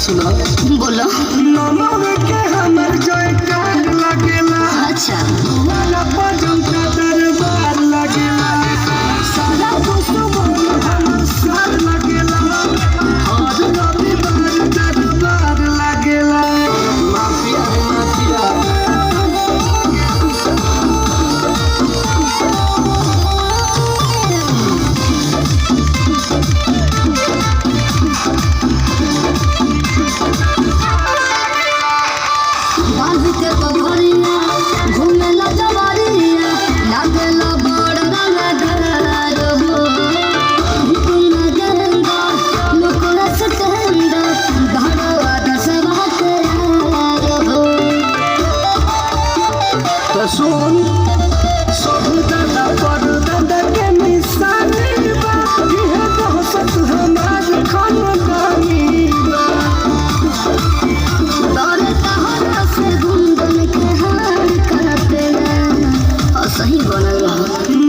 सुनो बोलो नमः के हमर जयकार लगेला अच्छा वाला पजम का दरबार लगेला सारा दुश्मन हमर सार लगेला और रविवार दरबार लगेला माफिया है माफिया सुन सब दादा पर दादा के निशानी बा इहे दहशत हमार खानदानी बा दौरे तहरा से गुंदन के हार करते हैं और सही बनल रहो